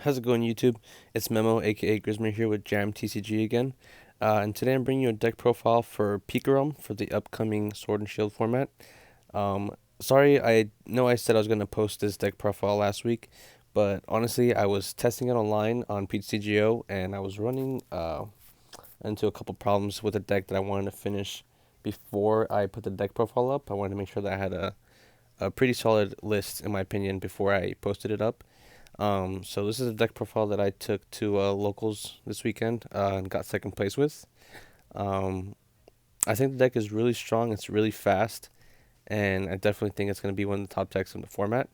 How's it going, YouTube? It's Memo, aka Grismer, here with Jam TCG again. And today I'm bringing you a deck profile for Pikarom for the upcoming Sword and Shield format. Sorry, I know I said I was going to post this deck profile last week, but honestly, I was testing it online on PCGO and I was running into a couple problems with the deck that I wanted to finish before I put the deck profile up. I wanted to make sure that I had a pretty solid list, in my opinion, before I posted it up. So this is a deck profile that I took to locals this weekend and got second place with. Um, I think the deck is really strong. It's really fast, and I definitely think it's going to be one of the top decks in the format.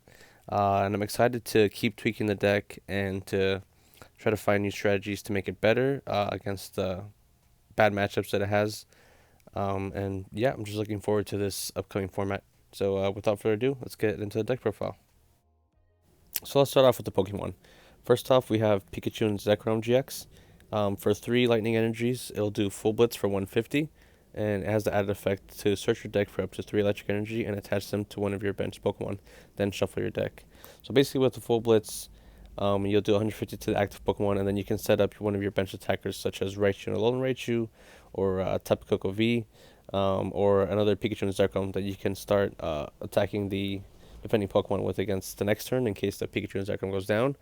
And I'm excited to keep tweaking the deck and to try to find new strategies to make it better against the bad matchups that it has. And yeah, I'm just looking forward to this upcoming format. So without further ado, let's get into the deck profile. So let's start off with the Pokemon. First off, we have Pikachu and Zekrom GX. For 3 Lightning Energies, it'll do Full Blitz for 150, and it has the added effect to search your deck for up to 3 Electric Energy and attach them to one of your bench Pokemon, then shuffle your deck. So basically with the Full Blitz, you'll do 150 to the active Pokemon, and then you can set up one of your bench attackers such as Raichu and Alolan Raichu, or Tapu Koko V, or another Pikachu and Zekrom that you can start attacking the defending Pokemon with against the next turn in case the Pikachu and Zekrom goes down.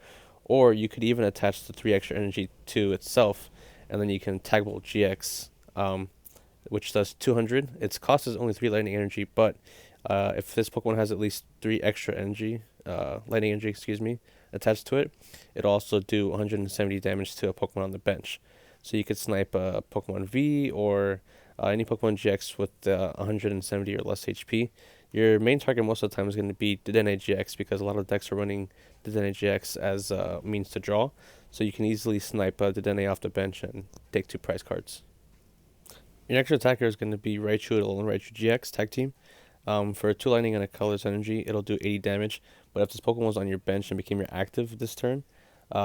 Or you could even attach the 3 extra energy to itself, and then you can Tag Bolt GX, which does 200. Its cost is only 3 lightning energy, but if this Pokemon has at least 3 extra energy, lightning energy, excuse me, attached to it, it'll also do 170 damage to a Pokemon on the bench. So you could snipe a Pokemon V or any Pokemon GX with 170 or less HP. Your main target most of the time is going to be Dedenne GX because a lot of decks are running Dedenne GX as a means to draw. So you can easily snipe Dedenne off the bench and take 2 prize cards. Your next attacker is going to be Raichu and Raichu GX Tag Team. For 2 lightning and a colorless energy, it'll do 80 damage. But if this Pokemon was on your bench and became your active this turn,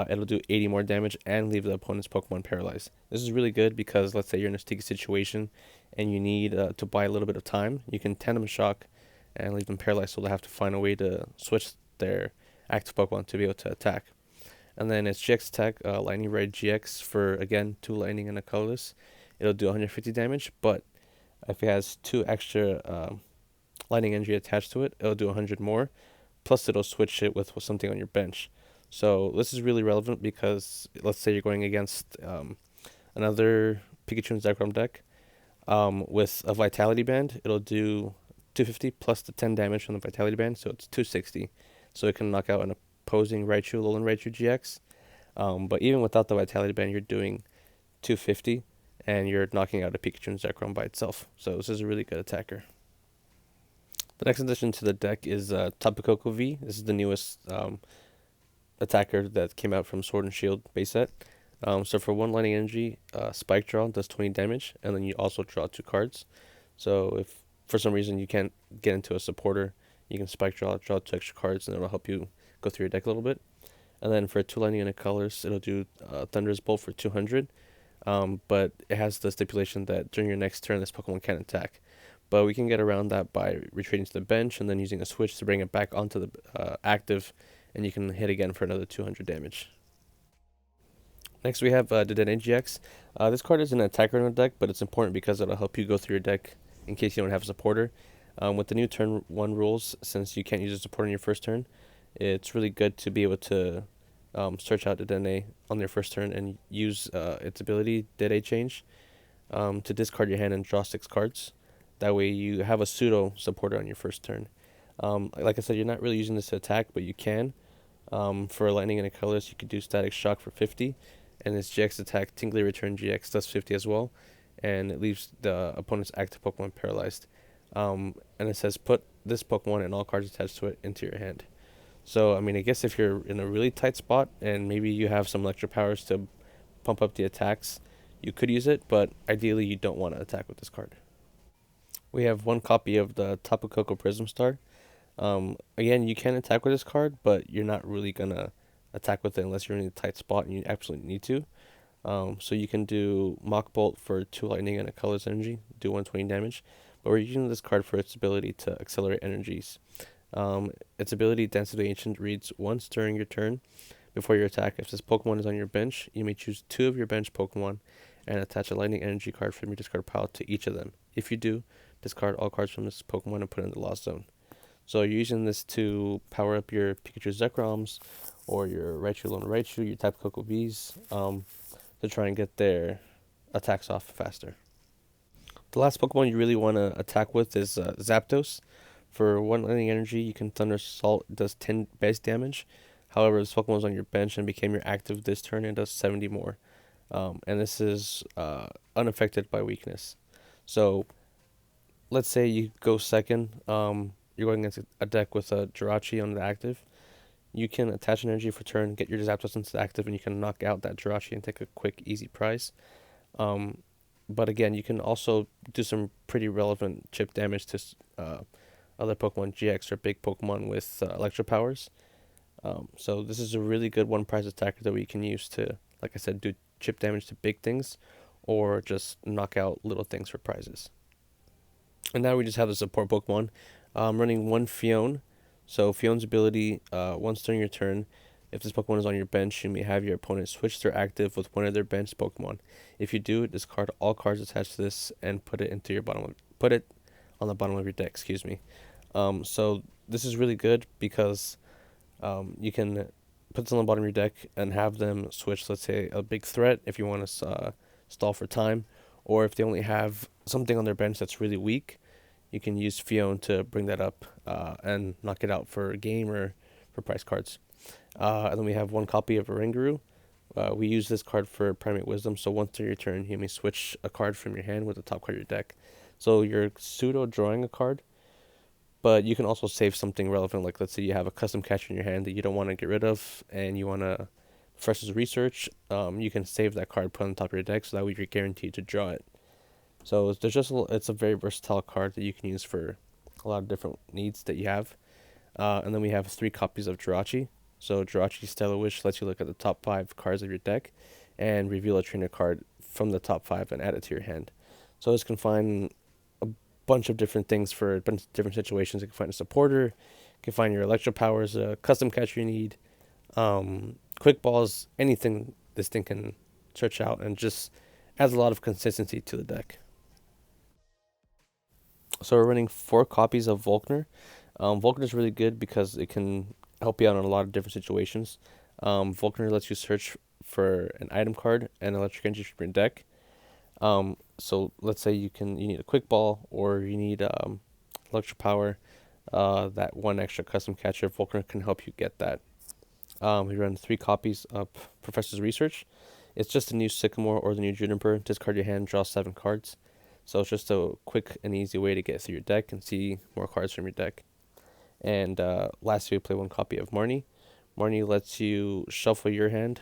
it'll do 80 more damage and leave the opponent's Pokemon paralyzed. This is really good because let's say you're in a sticky situation and you need to buy a little bit of time. You can Tandem Shock and leave them paralyzed, so they'll have to find a way to switch their active Pokemon to be able to attack. And then it's GX attack, Lightning Red GX for, again, 2 lightning and a colorless. It'll do 150 damage, but if it has 2 extra lightning energy attached to it, it'll do 100 more. Plus, it'll switch it with something on your bench. So this is really relevant because let's say you're going against another Pikachu and Zekrom deck with a Vitality Band. It'll do 250 plus the 10 damage from the Vitality Band, so it's 260. So it can knock out an opposing Raichu, Alolan Raichu GX. But even without the Vitality Band, you're doing 250, and you're knocking out a Pikachu and Zekrom by itself. So this is a really good attacker. The next addition to the deck is Tapu Koko V. This is the newest attacker that came out from Sword and Shield base set. So for 1 lightning energy, Spike Draw does 20 damage, and then you also draw 2 cards. So if for some reason you can't get into a supporter, you can Spike Draw 2 extra cards, and it'll help you go through your deck a little bit. And then for 2 lightning and a colors, it'll do Thunderous Bolt for 200. But it has the stipulation that during your next turn, this Pokemon can't attack. But we can get around that by retreating to the bench and then using a switch to bring it back onto the active, and you can hit again for another 200 damage. Next we have Dedenne GX. This card is an attacker in the deck, but it's important because it'll help you go through your deck in case you don't have a supporter. With the new turn 1 rules, since you can't use a support on your first turn, it's really good to be able to search out Dedenne on your first turn and use its ability, Dede Change, to discard your hand and draw 6 cards. That way you have a pseudo supporter on your first turn. Like I said, you're not really using this to attack, but you can. For lightning and a colorless, you could do Static Shock for 50, and its GX attack, Tingly Return GX, does 50 as well, and it leaves the opponent's active Pokemon paralyzed. And it says put this Pokemon and all cards attached to it into your hand. So, I mean, I guess if you're in a really tight spot and maybe you have some extra powers to pump up the attacks, you could use it, but ideally you don't want to attack with this card. We have 1 copy of the Tapu Koko Prism Star. Again, you can attack with this card, but you're not really going to attack with it unless you're in a tight spot and you absolutely need to. So you can do Mach Bolt for 2 lightning and a colorless energy, do 120 damage. But we're using this card for its ability to accelerate energies. Its ability, Dance of the Ancient, reads once during your turn. Before your attack, if this Pokemon is on your bench, you may choose two of your bench Pokemon and attach a Lightning Energy card from your discard pile to each of them. If you do, discard all cards from this Pokemon and put it in the Lost Zone. So you're using this to power up your Pikachu Zekroms or your Raichu Lone Raichu, your Tapu Koko Vs, to try and get their attacks off faster. The last Pokemon you really want to attack with is Zapdos. For one Lightning Energy, you can Thunder Assault. It does 10 base damage. However, this Pokemon was on your bench and became your active this turn and does 70 more. And this is unaffected by weakness. So let's say you go second. You're going against a deck with a Jirachi on the active. You can attach an energy for turn, get your Zapdos into the active, and you can knock out that Jirachi and take a quick, easy prize. Um, but again, you can also do some pretty relevant chip damage to other Pokemon GX or big Pokemon with Electro powers. So this is a really good one prize attacker that we can use to, like I said, do chip damage to big things or just knock out little things for prizes. And now we just have the support Pokemon. Running one Fion. So Fion's ability, once during your turn, if this Pokemon is on your bench, you may have your opponent switch their active with one of their bench Pokemon. If you do, discard all cards attached to this and put it on the bottom of your deck. Excuse me. So this is really good because you can put this on the bottom of your deck and have them switch, let's say, a big threat if you want to stall for time, or if they only have something on their bench that's really weak, you can use Fion to bring that up and knock it out for a game or for prize cards. And then we have one copy of Oranguru. We use this card for Primate Wisdom, so once during your turn, you may switch a card from your hand with the top card of your deck. So you're pseudo drawing a card, but you can also save something relevant, like let's say you have a custom catcher in your hand that you don't want to get rid of, and you want to versus research, you can save that card, put on the top of your deck, so that way you're guaranteed to draw it. So it's a very versatile card that you can use for a lot of different needs that you have. And then we have 3 copies of Jirachi. So Jirachi Stellar Wish lets you look at the top 5 cards of your deck and reveal a trainer card from the top 5 and add it to your hand. So this can find a bunch of different things for a bunch of different situations. You can find a supporter, you can find your Electro powers, a custom catcher you need, quick balls, anything this thing can search out, and just adds a lot of consistency to the deck. So we're running 4 copies of Volkner. Volkner is really good because it can help you out in a lot of different situations. Volkner lets you search for an item card and electric energy from your deck. So let's say you need a quick ball or you need electro power. That one extra custom catcher, Volkner can help you get that. We run 3 copies of Professor's Research. It's just the new Sycamore or the new Juniper. Discard your hand, draw 7 cards. So it's just a quick and easy way to get through your deck and see more cards from your deck. And lastly, we play 1 copy of Marnie. Marnie lets you shuffle your hand,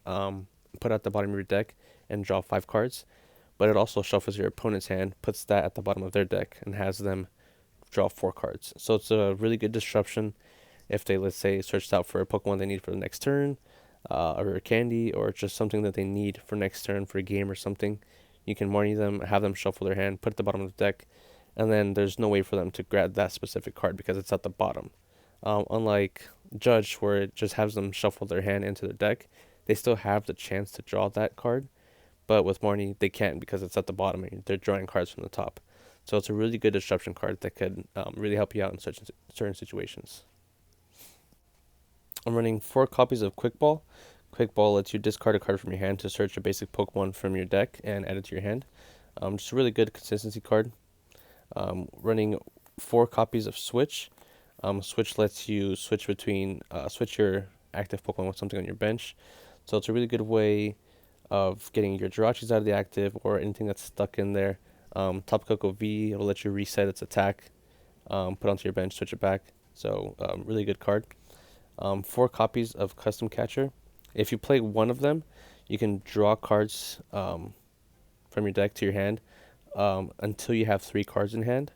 put at the bottom of your deck, and draw 5 cards. But it also shuffles your opponent's hand, puts that at the bottom of their deck, and has them draw 4 cards. So it's a really good disruption if they, let's say, searched out for a Pokemon they need for the next turn, or a candy, or just something that they need for next turn for a game or something. You can Marnie them, have them shuffle their hand, put it at the bottom of the deck, and then there's no way for them to grab that specific card because it's at the bottom. Unlike Judge, where it just has them shuffle their hand into their deck, they still have the chance to draw that card, but with Marnie, they can't because it's at the bottom and they're drawing cards from the top. So it's a really good disruption card that could really help you out in certain situations. I'm running 4 copies of Quick Ball. Quick Ball lets you discard a card from your hand to search a basic Pokemon from your deck and add it to your hand. Just a really good consistency card. Running 4 copies of Switch. Switch lets you switch your active Pokemon with something on your bench. So it's a really good way of getting your Jirachis out of the active or anything that's stuck in there. Tapu Koko V will let you reset its attack, put onto your bench, switch it back. So really good card. 4 copies of Custom Catcher. If you play one of them, you can draw cards from your deck to your hand until you have 3 cards in hand.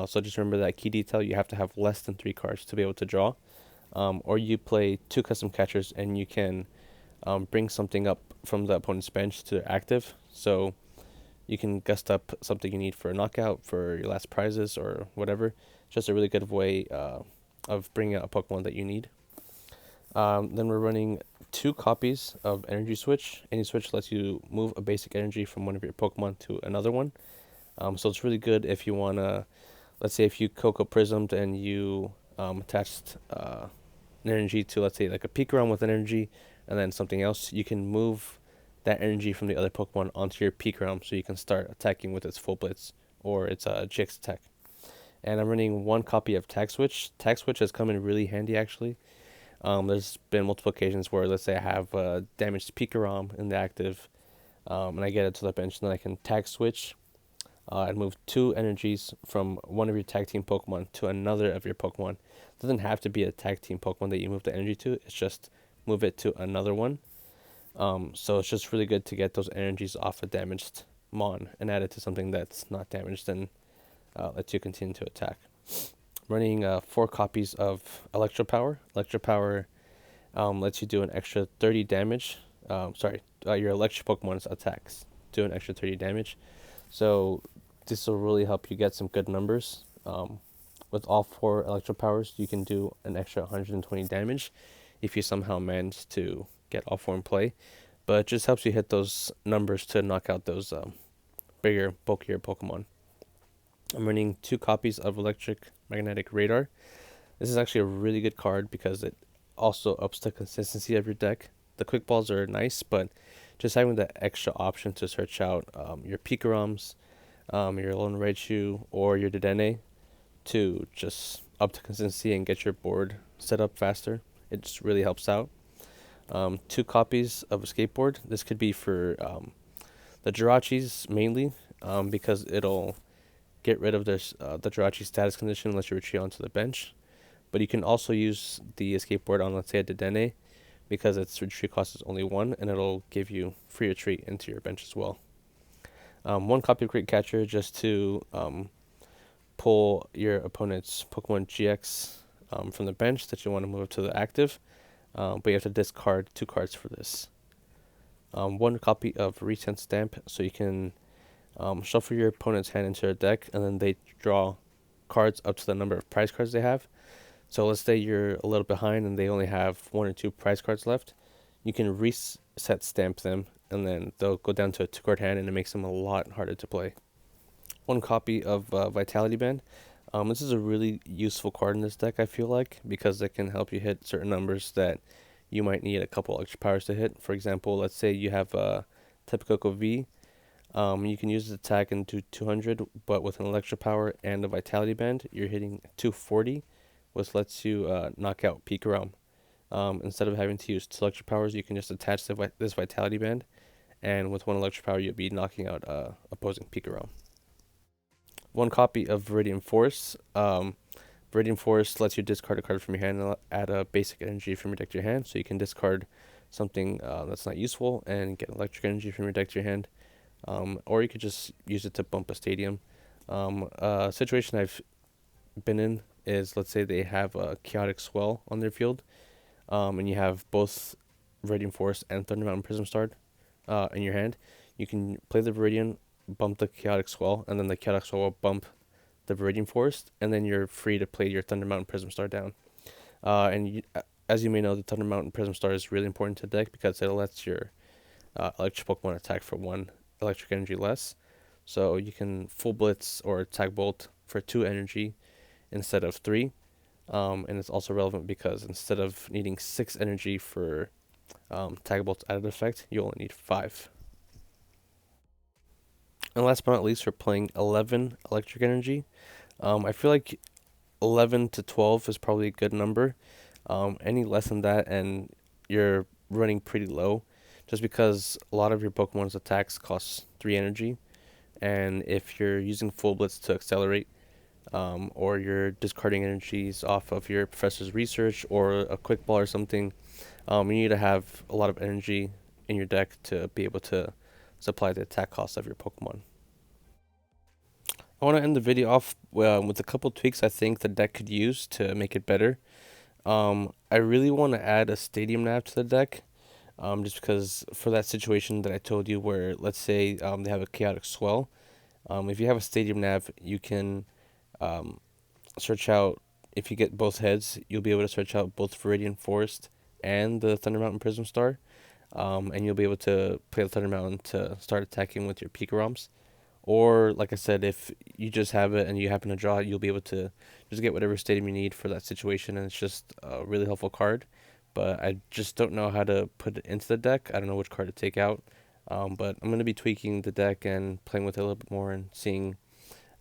So just remember that key detail, you have to have less than 3 cards to be able to draw. Or you play 2 Custom Catchers and you can bring something up from the opponent's bench to active. So you can gust up something you need for a knockout, for your last prizes, or whatever. Just a really good way of bringing out a Pokemon that you need. Then we're running two copies of Energy Switch. Any switch lets you move a basic energy from one of your Pokemon to another one. So it's really good if you wanna, let's say if you Coco Prismed and you attached an energy to, let's say, like a Pikachu with energy, and then something else, you can move that energy from the other Pokemon onto your Pikachu, so you can start attacking with its Full Blitz or its GX attack. And I'm running one copy of Tag Switch. Tag Switch has come in really handy actually. There's been multiple occasions where, let's say, I have damaged Pikarom in the active, and I get it to the bench, and then I can Tag Switch and move two energies from one of your tag team Pokemon to another of your Pokemon. It doesn't have to be a tag team Pokemon that you move the energy to. It's just move it to another one. So it's just really good to get those energies off a damaged Mon and add it to something that's not damaged and lets you continue to attack. Running four copies of Electro Power. Electro Power lets you do an extra 30 damage. Your electric Pokemon's attacks do an extra 30 damage. So this will really help you get some good numbers. With all four Electro Powers, you can do an extra 120 damage if you somehow manage to get all four in play. But it just helps you hit those numbers to knock out those bigger, bulkier Pokemon. I'm running two copies of Electric Magnetic Radar. This is actually a really good card because it also ups the consistency of your deck. The quick balls are nice, but just having the extra option to search out your Pikaroms, your Lone Raichu, or your Dedenne to just up the consistency and get your board set up faster. It just really helps out. Two copies of a skateboard. This could be for the Jirachis mainly, because it'll get rid of the Jirachi status condition unless you retreat onto the bench. But you can also use the skateboard on, let's say, a Dedenne, because its retreat cost is only one, and it'll give you free retreat into your bench as well. One copy of Great Catcher just to pull your opponent's Pokemon GX from the bench that you want to move to the active, but you have to discard two cards for this. One copy of Resent Stamp, so you can shuffle your opponent's hand into their deck, and then they draw cards up to the number of prize cards they have. So let's say you're a little behind and they only have one or two prize cards left. You can reset stamp them, and then they'll go down to a two-card hand, and it makes them a lot harder to play. One copy of Vitality Band. This is a really useful card in this deck, I feel like, because it can help you hit certain numbers that you might need a couple extra powers to hit. For example, let's say you have a Typical V. You can use the attack and do 200, but with an Electro Power and a Vitality Band, you're hitting 240, which lets you knock out Pikachu. Instead of having to use two Electro Powers, you can just attach this Vitality Band, and with one Electro Power, you'll be knocking out opposing Pikachu. One copy of Viridian Force. Viridian Force lets you discard a card from your hand and add a basic energy from your deck to your hand, so you can discard something that's not useful and get electric energy from your deck to your hand. Or you could just use it to bump a stadium. A situation I've been in is, let's say they have a Chaotic Swell on their field, and you have both Viridian Force and Thunder Mountain Prism Star in your hand. You can play the Viridian, bump the Chaotic Swell, and then the Chaotic Swell will bump the Viridian Force, and then you're free to play your Thunder Mountain Prism Star down. As you may know, the Thunder Mountain Prism Star is really important to the deck because it lets your electric Pokemon attack for one electric energy less. So you can Full Blitz or Attack Bolt for 2 energy instead of 3. And it's also relevant because instead of needing 6 energy for Attack Bolt's added effect, you only need 5. And last but not least, we're playing 11 electric energy. I feel like 11 to 12 is probably a good number. Any less than that and you're running pretty low, just because a lot of your Pokemon's attacks cost 3 energy, and if you're using Full Blitz to accelerate, or you're discarding energies off of your Professor's Research or a Quick Ball or something, you need to have a lot of energy in your deck to be able to supply the attack cost of your Pokemon. I want to end the video off with a couple tweaks I think the deck could use to make it better. I really want to add a Stadium Nav to the deck, just because for that situation that I told you where, let's say, they have a Chaotic Swell. If you have a Stadium Nav, you can search out, if you get both heads, you'll be able to search out both Viridian Forest and the Thunder Mountain Prism Star, and you'll be able to play the Thunder Mountain to start attacking with your Pikaroms. Or, like I said, if you just have it and you happen to draw it, you'll be able to just get whatever stadium you need for that situation, and it's just a really helpful card. But I just don't know how to put it into the deck. I don't know which card to take out. But I'm going to be tweaking the deck and playing with it a little bit more and seeing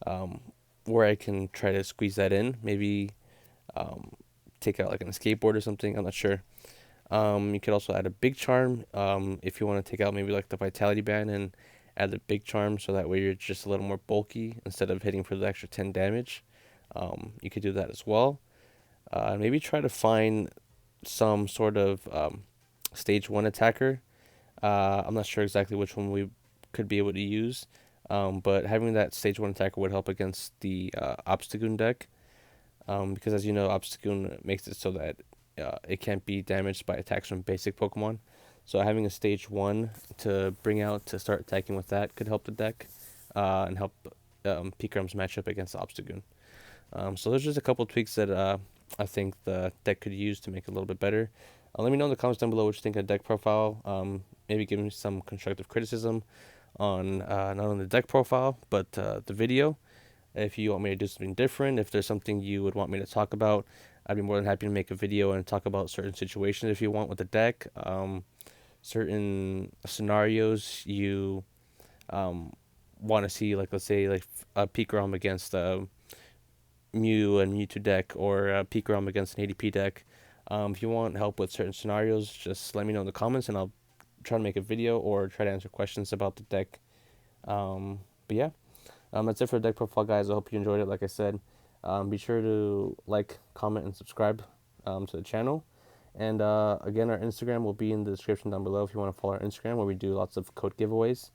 um, where I can try to squeeze that in. Maybe um, take out like an escape board or something. I'm not sure. You could also add a big charm if you want to take out maybe like the vitality band and add the big charm so that way you're just a little more bulky instead of hitting for the extra 10 damage. You could do that as well. Maybe try to find some sort of stage 1 attacker. I'm not sure exactly which one we could be able to use, but having that stage 1 attacker would help against the Obstagoon deck, because as you know, Obstagoon makes it so that it can't be damaged by attacks from basic Pokemon. So having a stage 1 to bring out to start attacking with that could help the deck and help Pikrum's match up against Obstagoon. So there's just a couple tweaks that I think the deck could use to make it a little bit better. Let me know in the comments down below what you think of the deck profile. Maybe give me some constructive criticism on not only the deck profile, but the video. If you want me to do something different, if there's something you would want me to talk about, I'd be more than happy to make a video and talk about certain situations if you want with the deck. Certain scenarios you want to see, like let's say like a Pikarom against Mew and Mewtwo deck, or Pikarom against an ADP deck. If you want help with certain scenarios, just let me know in the comments and I'll try to make a video or try to answer questions about the deck. But yeah, that's it for the deck profile, guys. I hope you enjoyed it. Like I said, be sure to like, comment, and subscribe to the channel. And again, our Instagram will be in the description down below if you want to follow our Instagram, where we do lots of code giveaways.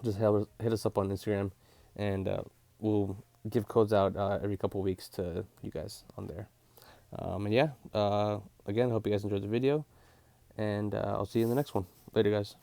Just hit us up on Instagram, and we'll give codes out every couple weeks to you guys on there. And yeah, again, I hope you guys enjoyed the video, and I'll see you in the next one. Later, guys.